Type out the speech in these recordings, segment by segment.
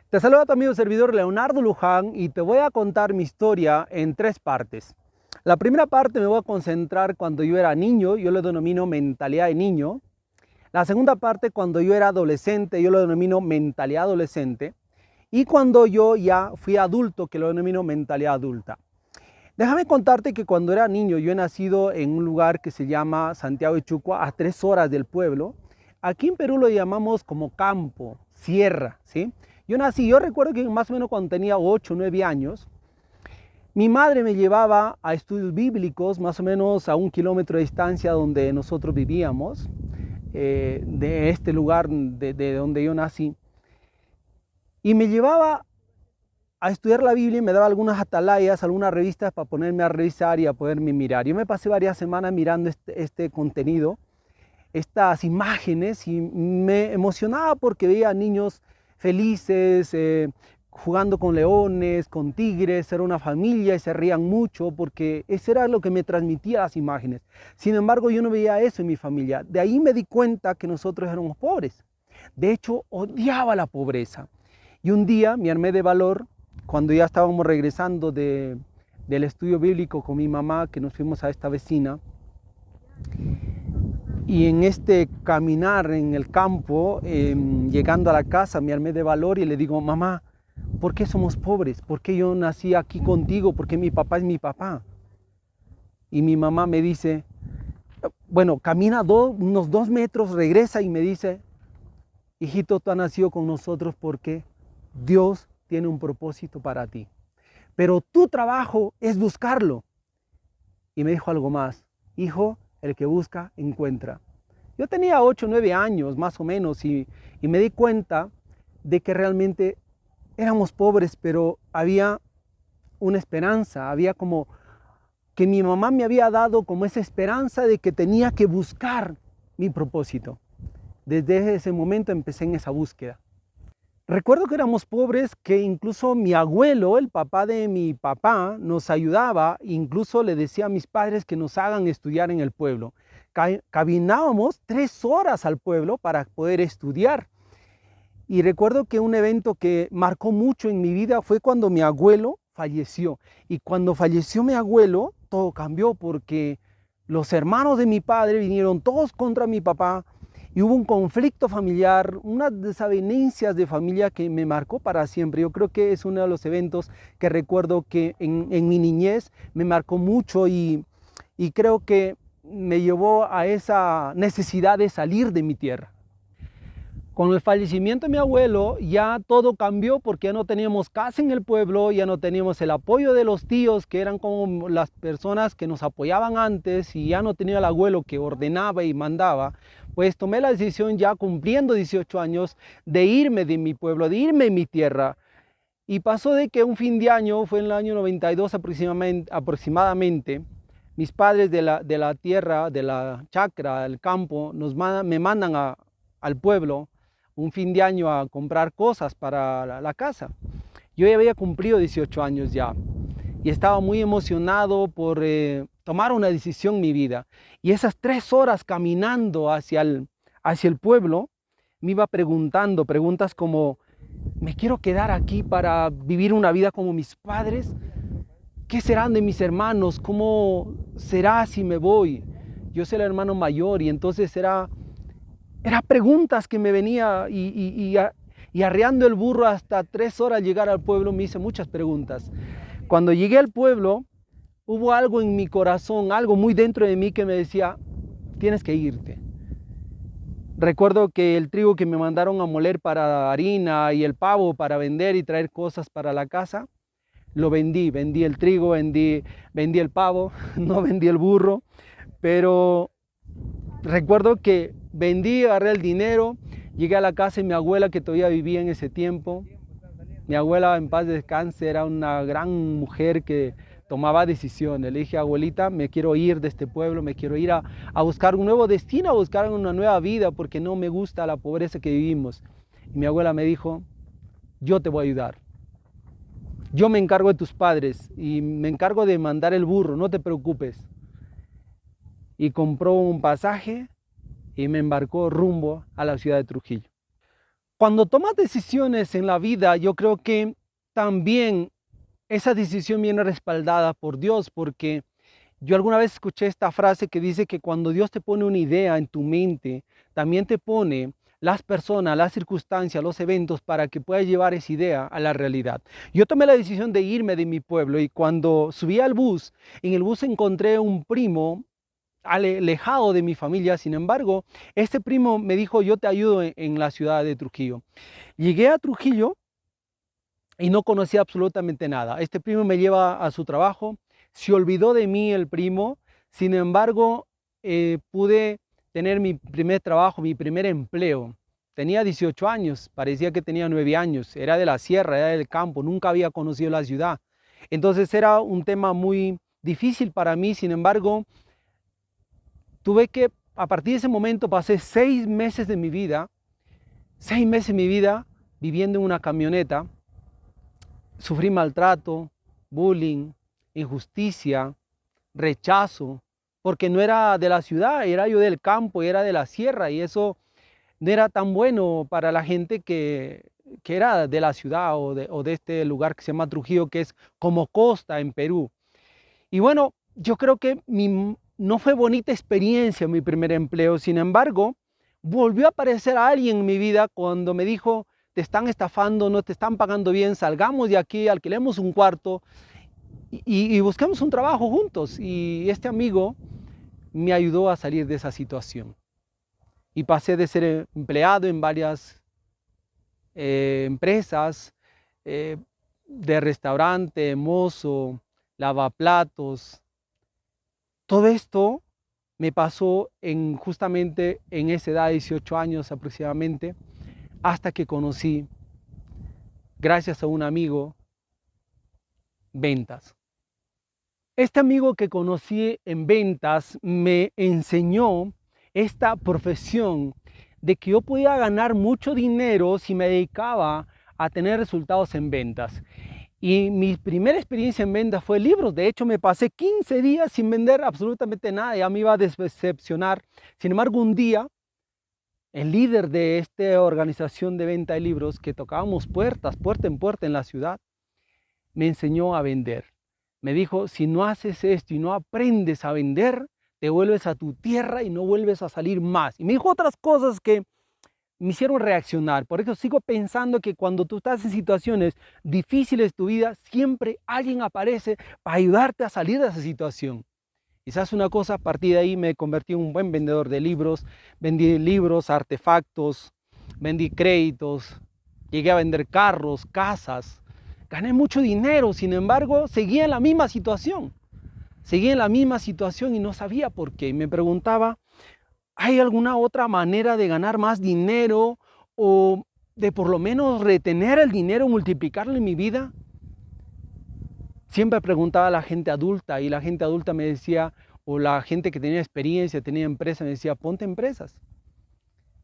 Te saluda tu amigo servidor Leonardo Luján y te voy a contar mi historia en tres partes. La primera parte me voy a concentrar cuando yo era niño, yo lo denomino mentalidad de niño. La segunda parte cuando yo era adolescente, yo lo denomino mentalidad adolescente. Y cuando yo ya fui adulto, que lo denomino mentalidad adulta. Déjame contarte que cuando era niño yo he nacido en un lugar que se llama Santiago de Chucua, a 3 horas del pueblo. Aquí en Perú lo llamamos como campo, sierra, ¿sí? Yo recuerdo que más o menos cuando tenía 8 o 9 años, mi madre me llevaba a estudios bíblicos, más o menos a 1 kilómetro de distancia donde nosotros vivíamos, de este lugar de donde yo nací. Y me llevaba a estudiar la Biblia y me daba algunas atalayas, algunas revistas para ponerme a revisar y a poderme mirar. Yo me pasé varias semanas mirando este contenido, estas imágenes, y me emocionaba porque veía niños felices, jugando con leones, con tigres, era una familia y se rían mucho porque eso era lo que me transmitía las imágenes. Sin embargo, yo no veía eso en mi familia. De ahí me di cuenta que nosotros éramos pobres. De hecho, odiaba la pobreza. Y un día me armé de valor cuando ya estábamos regresando del estudio bíblico con mi mamá, que nos fuimos a esta vecina. Y en este caminar en el campo, llegando a la casa, me armé de valor y le digo: mamá, ¿por qué somos pobres? ¿Por qué yo nací aquí contigo? ¿Por qué mi papá es mi papá? Y mi mamá me dice, bueno, camina unos 2 metros, regresa y me dice: hijito, tú has nacido con nosotros porque Dios tiene un propósito para ti. Pero tu trabajo es buscarlo. Y me dijo algo más: hijo, el que busca, encuentra. Yo tenía 8 o 9 años más o menos y me di cuenta de que realmente éramos pobres, pero había una esperanza, había como que mi mamá me había dado como esa esperanza de que tenía que buscar mi propósito. Desde ese momento empecé en esa búsqueda. Recuerdo que éramos pobres, que incluso mi abuelo, el papá de mi papá, nos ayudaba, incluso le decía a mis padres que nos hagan estudiar en el pueblo. Caminábamos 3 horas al pueblo para poder estudiar. Y recuerdo que un evento que marcó mucho en mi vida fue cuando mi abuelo falleció. Y cuando falleció mi abuelo, todo cambió porque los hermanos de mi padre vinieron todos contra mi papá. Y hubo un conflicto familiar, unas desavenencias de familia que me marcó para siempre. Yo creo que es uno de los eventos que recuerdo que en mi niñez me marcó mucho y creo que me llevó a esa necesidad de salir de mi tierra. Con el fallecimiento de mi abuelo ya todo cambió porque ya no teníamos casa en el pueblo, ya no teníamos el apoyo de los tíos que eran como las personas que nos apoyaban antes, y ya no tenía el abuelo que ordenaba y mandaba. Pues tomé la decisión, ya cumpliendo 18 años, de irme de mi pueblo, de irme de mi tierra. Y pasó de que un fin de año, fue en el año 92 aproximadamente, mis padres de la tierra, de la chacra, del campo, me mandan al pueblo un fin de año a comprar cosas para la casa. Yo ya había cumplido 18 años ya y estaba muy emocionado por tomar una decisión en mi vida. Y esas 3 horas caminando hacia el pueblo, me iba preguntando preguntas como: ¿me quiero quedar aquí para vivir una vida como mis padres? ¿Qué serán de mis hermanos? ¿Cómo será si me voy? Yo soy el hermano mayor y entonces era preguntas que me venía y arreando el burro hasta 3 horas al llegar al pueblo me hice muchas preguntas. Cuando llegué al pueblo hubo algo en mi corazón, algo muy dentro de mí que me decía: tienes que irte. Recuerdo que el trigo que me mandaron a moler para harina y el pavo para vender y traer cosas para la casa, lo vendí el trigo, vendí el pavo, no vendí el burro, pero recuerdo que vendí, agarré el dinero, llegué a la casa de mi abuela que todavía vivía en ese tiempo. Mi abuela, en paz descanse, era una gran mujer que tomaba decisiones. Le dije: abuelita, me quiero ir de este pueblo, me quiero ir a buscar un nuevo destino, a buscar una nueva vida, porque no me gusta la pobreza que vivimos. Y mi abuela me dijo: yo te voy a ayudar. Yo me encargo de tus padres y me encargo de mandar el burro, no te preocupes. Y compró un pasaje y me embarcó rumbo a la ciudad de Trujillo. Cuando tomas decisiones en la vida, yo creo que también esa decisión viene respaldada por Dios, porque yo alguna vez escuché esta frase que dice que cuando Dios te pone una idea en tu mente, también te pone las personas, las circunstancias, los eventos para que puedas llevar esa idea a la realidad. Yo tomé la decisión de irme de mi pueblo y cuando subí al bus, en el bus encontré un primo alejado de mi familia. Sin embargo, este primo me dijo, yo te ayudo en la ciudad de Trujillo. Llegué a Trujillo y no conocía absolutamente nada. Este primo me lleva a su trabajo, se olvidó de mí el primo. Sin embargo, pude tener mi primer trabajo, mi primer empleo. Tenía 18 años, parecía que tenía 9 años, era de la sierra, era del campo, nunca había conocido la ciudad. Entonces era un tema muy difícil para mí. Sin embargo, tuve que, a partir de ese momento, pasé 6 meses de mi vida, 6 meses de mi vida viviendo en una camioneta. Sufrí maltrato, bullying, injusticia, rechazo, porque no era de la ciudad, era yo del campo, era de la sierra, y eso no era tan bueno para la gente que era de la ciudad o de este lugar que se llama Trujillo, que es como costa en Perú. Y bueno, yo creo que no fue bonita experiencia mi primer empleo. Sin embargo, volvió a aparecer alguien en mi vida cuando me dijo, te están estafando, no te están pagando bien, salgamos de aquí, alquilemos un cuarto y busquemos un trabajo juntos. Y este amigo me ayudó a salir de esa situación. Y pasé de ser empleado en varias empresas, eh, de restaurante, mozo, lavaplatos. Todo esto me pasó justamente en esa edad, 18 años aproximadamente, hasta que conocí, gracias a un amigo, ventas. Este amigo que conocí en ventas me enseñó esta profesión de que yo podía ganar mucho dinero si me dedicaba a tener resultados en ventas. Y mi primera experiencia en ventas fue libros. De hecho, me pasé 15 días sin vender absolutamente nada. Ya me iba a decepcionar. Sin embargo, un día, el líder de esta organización de venta de libros, que tocábamos puerta en puerta en la ciudad, me enseñó a vender. Me dijo, si no haces esto y no aprendes a vender, te vuelves a tu tierra y no vuelves a salir más. Y me dijo otras cosas que me hicieron reaccionar. Por eso sigo pensando que cuando tú estás en situaciones difíciles de tu vida, siempre alguien aparece para ayudarte a salir de esa situación. Quizás una cosa, a partir de ahí me convertí en un buen vendedor de libros. Vendí libros, artefactos, vendí créditos, llegué a vender carros, casas. Gané mucho dinero, sin embargo, seguía en la misma situación. Seguía en la misma situación y no sabía por qué. Y me preguntaba, ¿hay alguna otra manera de ganar más dinero o de por lo menos retener el dinero, multiplicarlo en mi vida? Siempre preguntaba a la gente adulta y la gente adulta me decía, o la gente que tenía experiencia, tenía empresa, me decía, ponte empresas.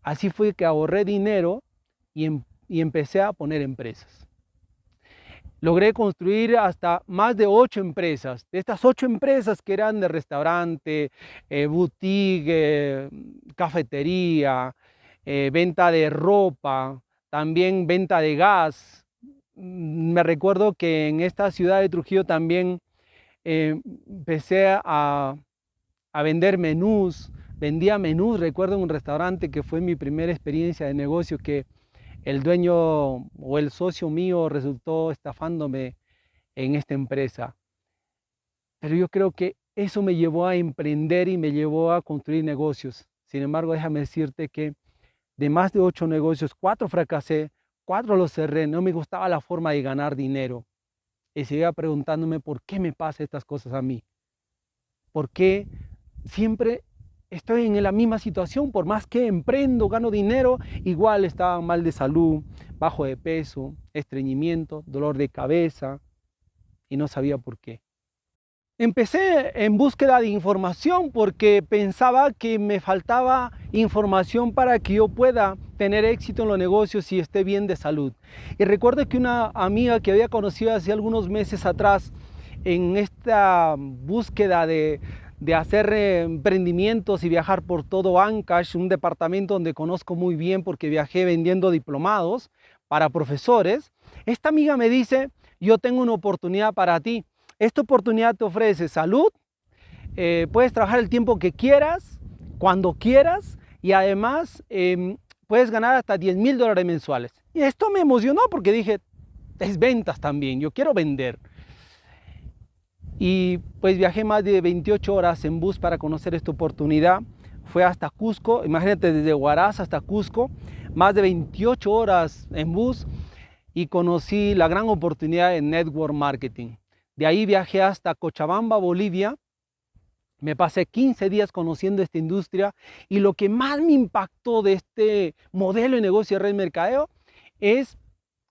Así fue que ahorré dinero y empecé a poner empresas. Logré construir hasta más de 8 empresas. De estas 8 empresas que eran de restaurante, boutique, cafetería, venta de ropa, también venta de gas. Me recuerdo que en esta ciudad de Trujillo también empecé a vender menús. Vendía menús, recuerdo en un restaurante que fue mi primera experiencia de negocio, que el dueño o el socio mío resultó estafándome en esta empresa. Pero yo creo que eso me llevó a emprender y me llevó a construir negocios. Sin embargo, déjame decirte que de más de 8 negocios, 4 fracasé, 4 los cerré. No me gustaba la forma de ganar dinero. Y seguía preguntándome por qué me pasan estas cosas a mí. ¿Por qué siempre estoy en la misma situación? Por más que emprendo, gano dinero, igual estaba mal de salud, bajo de peso, estreñimiento, dolor de cabeza y no sabía por qué. Empecé en búsqueda de información porque pensaba que me faltaba información para que yo pueda tener éxito en los negocios y esté bien de salud. Y recuerdo que una amiga que había conocido hace algunos meses atrás, en esta búsqueda de de hacer emprendimientos y viajar por todo Ancash, un departamento donde conozco muy bien porque viajé vendiendo diplomados para profesores, esta amiga me dice, yo tengo una oportunidad para ti. Esta oportunidad te ofrece salud, puedes trabajar el tiempo que quieras, cuando quieras, y además puedes ganar hasta $10,000 mensuales. Y esto me emocionó porque dije, es ventas también, yo quiero vender. Y pues viajé más de 28 horas en bus para conocer esta oportunidad. Fue hasta Cusco, imagínate, desde Huaraz hasta Cusco, más de 28 horas en bus, y conocí la gran oportunidad en network marketing. De ahí viajé hasta Cochabamba, Bolivia. Me pasé 15 días conociendo esta industria, y lo que más me impactó de este modelo de negocio de red mercadeo es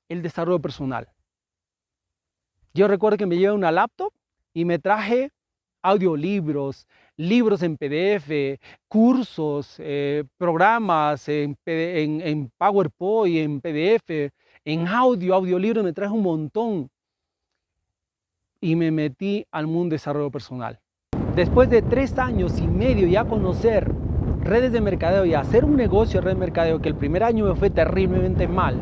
el desarrollo personal. Yo recuerdo que me llevé una laptop y me traje audiolibros, libros en PDF, cursos, programas en PowerPoint, en PDF, en audiolibros, me traje un montón y me metí al mundo de desarrollo personal. Después de 3 años y medio ya conocer redes de mercadeo y hacer un negocio de red de mercadeo, que el primer año me fue terriblemente mal,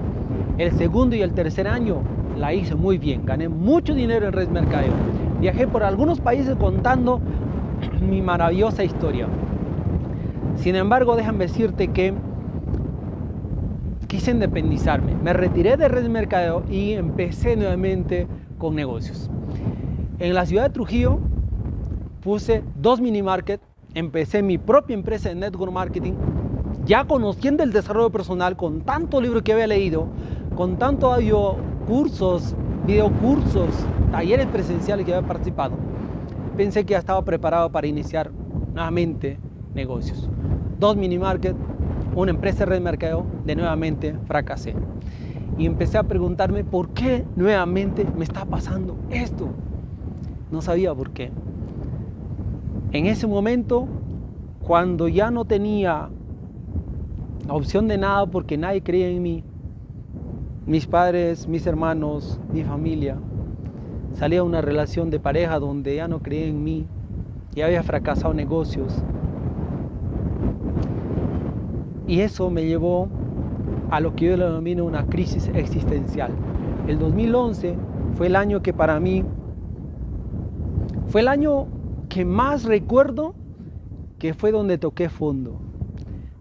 el segundo y el tercer año la hice muy bien, gané mucho dinero en red de mercadeo. Viajé por algunos países contando mi maravillosa historia. Sin embargo, déjame decirte que quise independizarme. Me retiré de red de mercadeo y empecé nuevamente con negocios. En la ciudad de Trujillo puse 2 mini market, empecé mi propia empresa de network marketing, ya conociendo el desarrollo personal, con tantos libros que había leído, con tantos audio cursos, videocursos, talleres presenciales que había participado. Pensé que ya estaba preparado para iniciar nuevamente negocios. 2 mini market, una empresa de red de mercadeo, de nuevamente fracasé. Y empecé a preguntarme por qué nuevamente me está pasando esto. No sabía por qué. En ese momento, cuando ya no tenía opción de nada porque nadie creía en mí, mis padres, mis hermanos, mi familia, salía una relación de pareja donde ya no creía en mí, ya había fracasado negocios. Y eso me llevó a lo que yo le denomino una crisis existencial. El 2011 fue el año que para mí fue el año que más recuerdo, que fue donde toqué fondo.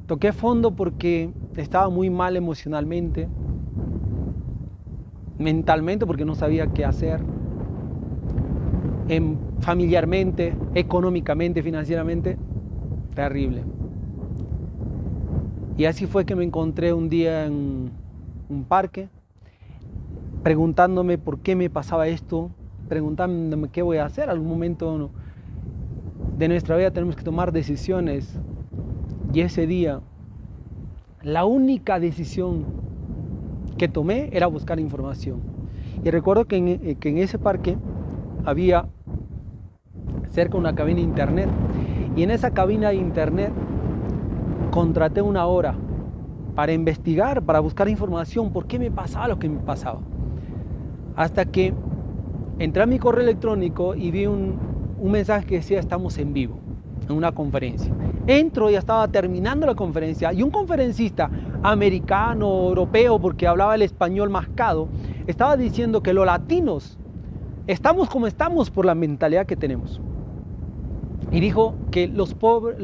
Toqué fondo porque estaba muy mal emocionalmente, mentalmente porque no sabía qué hacer, familiarmente, económicamente, financieramente, terrible. Y así fue que me encontré un día en un parque, preguntándome por qué me pasaba esto, preguntándome qué voy a hacer. Algún momento de nuestra vida tenemos que tomar decisiones, y ese día la única decisión que tomé era buscar información. Y recuerdo que en ese parque había cerca una cabina de internet, y en esa cabina de internet contraté una hora para investigar, para buscar información, por qué me pasaba lo que me pasaba. Hasta que entré a mi correo electrónico y vi un mensaje que decía: estamos en vivo, en una conferencia. Entro y estaba terminando la conferencia, y un conferencista americano, europeo, porque hablaba el español mascado, estaba diciendo que los latinos estamos como estamos por la mentalidad que tenemos. Y dijo que los pobres,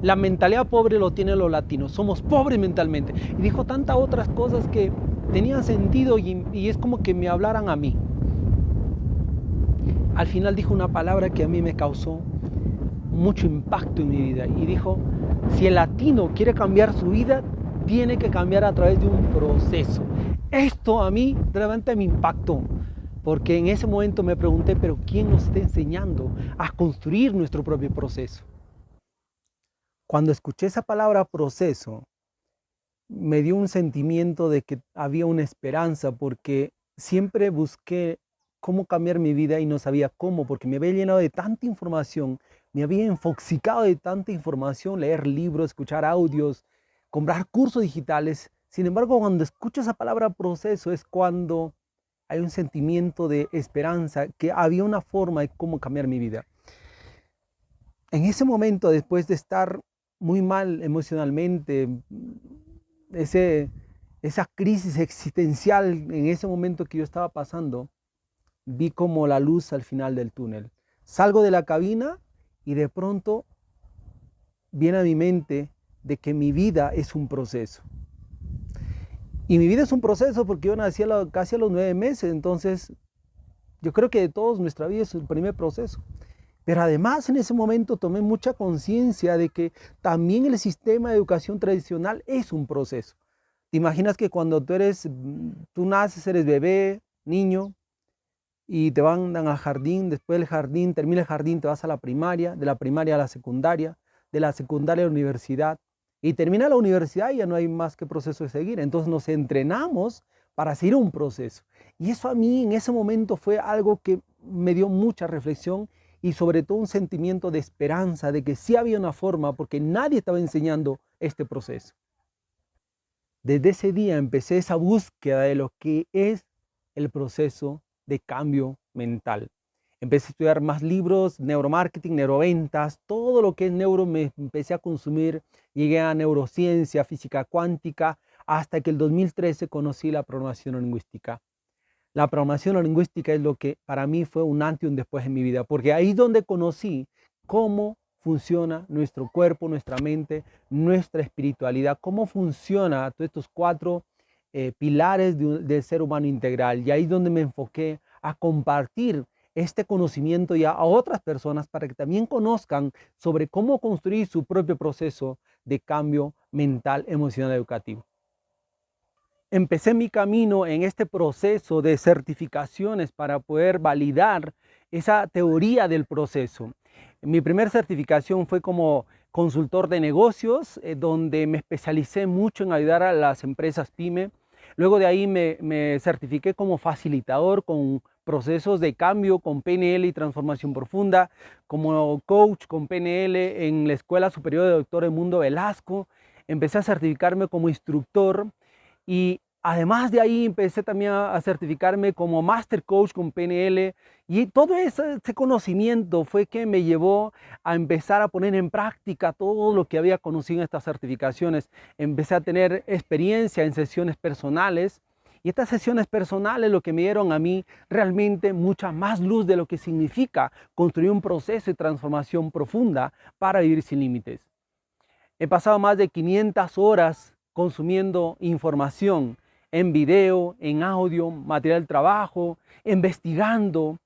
la mentalidad pobre lo tienen los latinos, somos pobres mentalmente. Y dijo tantas otras cosas que tenían sentido, y es como que me hablaran a mí. Al final dijo una palabra que a mí me causó mucho impacto en mi vida, y dijo: si el latino quiere cambiar su vida, tiene que cambiar a través de un proceso. Esto a mí realmente me impactó, porque en ese momento me pregunté: pero ¿quién nos está enseñando a construir nuestro propio proceso? Cuando escuché esa palabra proceso, me dio un sentimiento de que había una esperanza, porque siempre busqué cómo cambiar mi vida y no sabía cómo, porque me había llenado de tanta información, me había infoxicado de tanta información, leer libros, escuchar audios, comprar cursos digitales. Sin embargo, cuando escucho esa palabra proceso, es cuando hay un sentimiento de esperanza, que había una forma de cómo cambiar mi vida. En ese momento, después de estar muy mal emocionalmente, esa crisis existencial en ese momento que yo estaba pasando, vi como la luz al final del túnel. Salgo de la cabina y de pronto viene a mi mente de que mi vida es un proceso. Y mi vida es un proceso porque yo nací casi a los 9 meses, entonces yo creo que de todos nuestra vida es el primer proceso. Pero además en ese momento tomé mucha conciencia de que también el sistema de educación tradicional es un proceso. ¿Te imaginas que cuando tú naces, eres bebé, niño, y te mandan al jardín, después del jardín, termina el jardín, te vas a la primaria, de la primaria a la secundaria, de la secundaria a la universidad, y termina la universidad y ya no hay más que proceso de seguir. Entonces nos entrenamos para seguir un proceso. Y eso a mí en ese momento fue algo que me dio mucha reflexión y sobre todo un sentimiento de esperanza, de que sí había una forma, porque nadie estaba enseñando este proceso. Desde ese día empecé esa búsqueda de lo que es el proceso de cambio mental. Empecé a estudiar más libros, neuromarketing, neuroventas, todo lo que es neuro me empecé a consumir. Llegué a neurociencia, física cuántica, hasta que el 2013 conocí la programación lingüística. La programación lingüística es lo que para mí fue un antes y un después en mi vida, porque ahí es donde conocí cómo funciona nuestro cuerpo, nuestra mente, nuestra espiritualidad, cómo funciona todos estos cuatro pilares del ser humano integral. Y ahí es donde me enfoqué a compartir este conocimiento ya a otras personas para que también conozcan sobre cómo construir su propio proceso de cambio mental, emocional, educativo. Empecé mi camino en este proceso de certificaciones para poder validar esa teoría del proceso. Mi primera certificación fue como consultor de negocios, donde me especialicé mucho en ayudar a las empresas PYME. Luego de ahí me certifiqué como facilitador con procesos de cambio con PNL y transformación profunda, como coach con PNL en la Escuela Superior de Doctor Edmundo Velasco. Empecé a certificarme como instructor y además de ahí empecé también a certificarme como Master Coach con PNL y todo ese conocimiento fue que me llevó a empezar a poner en práctica todo lo que había conocido en estas certificaciones. Empecé a tener experiencia en sesiones personales y estas sesiones personales lo que me dieron a mí realmente mucha más luz de lo que significa construir un proceso de transformación profunda para vivir sin límites. He pasado más de 500 horas consumiendo información en video, en audio, material de trabajo, investigando.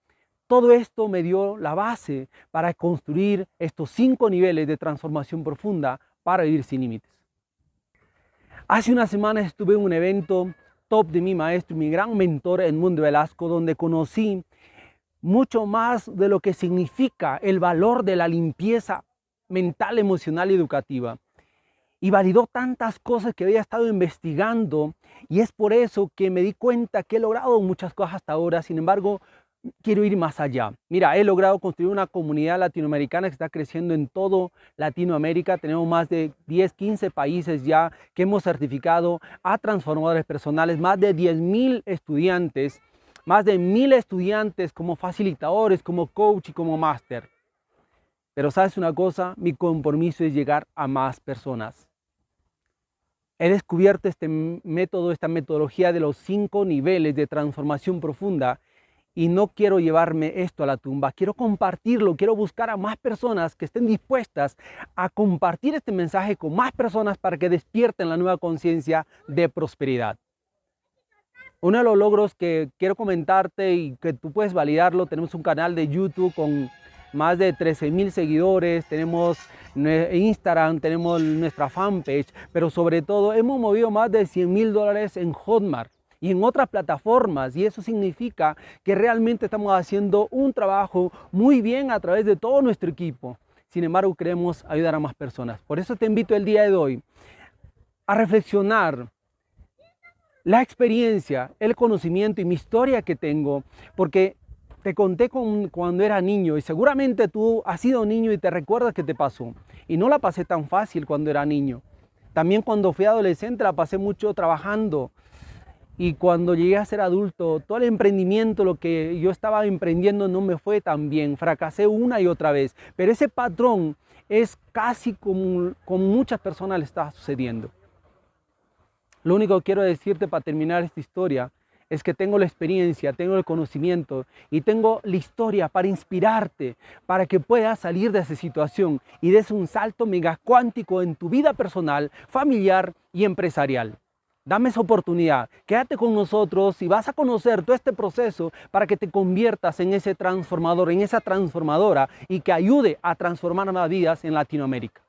Todo esto me dio la base para construir estos 5 niveles de transformación profunda para vivir sin límites. Hace unas semanas estuve en un evento top de mi maestro, mi gran mentor Edmundo Velasco, donde conocí mucho más de lo que significa el valor de la limpieza mental, emocional y educativa. Y validó tantas cosas que había estado investigando y es por eso que me di cuenta que he logrado muchas cosas hasta ahora. Sin embargo, quiero ir más allá. Mira, he logrado construir una comunidad latinoamericana que está creciendo en todo Latinoamérica. Tenemos más de 10, 15 países ya que hemos certificado a transformadores personales, más de 10,000 estudiantes, más de 1,000 estudiantes como facilitadores, como coach y como máster. Pero ¿sabes una cosa? Mi compromiso es llegar a más personas. He descubierto este método, esta metodología de los 5 niveles de transformación profunda y no quiero llevarme esto a la tumba. Quiero compartirlo, quiero buscar a más personas que estén dispuestas a compartir este mensaje con más personas para que despierten la nueva conciencia de prosperidad. Uno de los logros que quiero comentarte y que tú puedes validarlo, tenemos un canal de YouTube con más de 13,000 seguidores, tenemos Instagram, tenemos nuestra fanpage, pero sobre todo hemos movido más de $100,000 en Hotmart y en otras plataformas, y eso significa que realmente estamos haciendo un trabajo muy bien a través de todo nuestro equipo. Sin embargo, queremos ayudar a más personas. Por eso te invito el día de hoy a reflexionar la experiencia, el conocimiento y mi historia que tengo, porque te conté cuando era niño y seguramente tú has sido niño y te recuerdas que te pasó. Y no la pasé tan fácil cuando era niño. También cuando fui adolescente la pasé mucho trabajando. Y cuando llegué a ser adulto, todo el emprendimiento, lo que yo estaba emprendiendo no me fue tan bien. Fracasé una y otra vez. Pero ese patrón es casi como muchas personas le está sucediendo. Lo único que quiero decirte para terminar esta historia es que tengo la experiencia, tengo el conocimiento y tengo la historia para inspirarte, para que puedas salir de esa situación y des un salto mega cuántico en tu vida personal, familiar y empresarial. Dame esa oportunidad, quédate con nosotros y vas a conocer todo este proceso para que te conviertas en ese transformador, en esa transformadora y que ayude a transformar más vidas en Latinoamérica.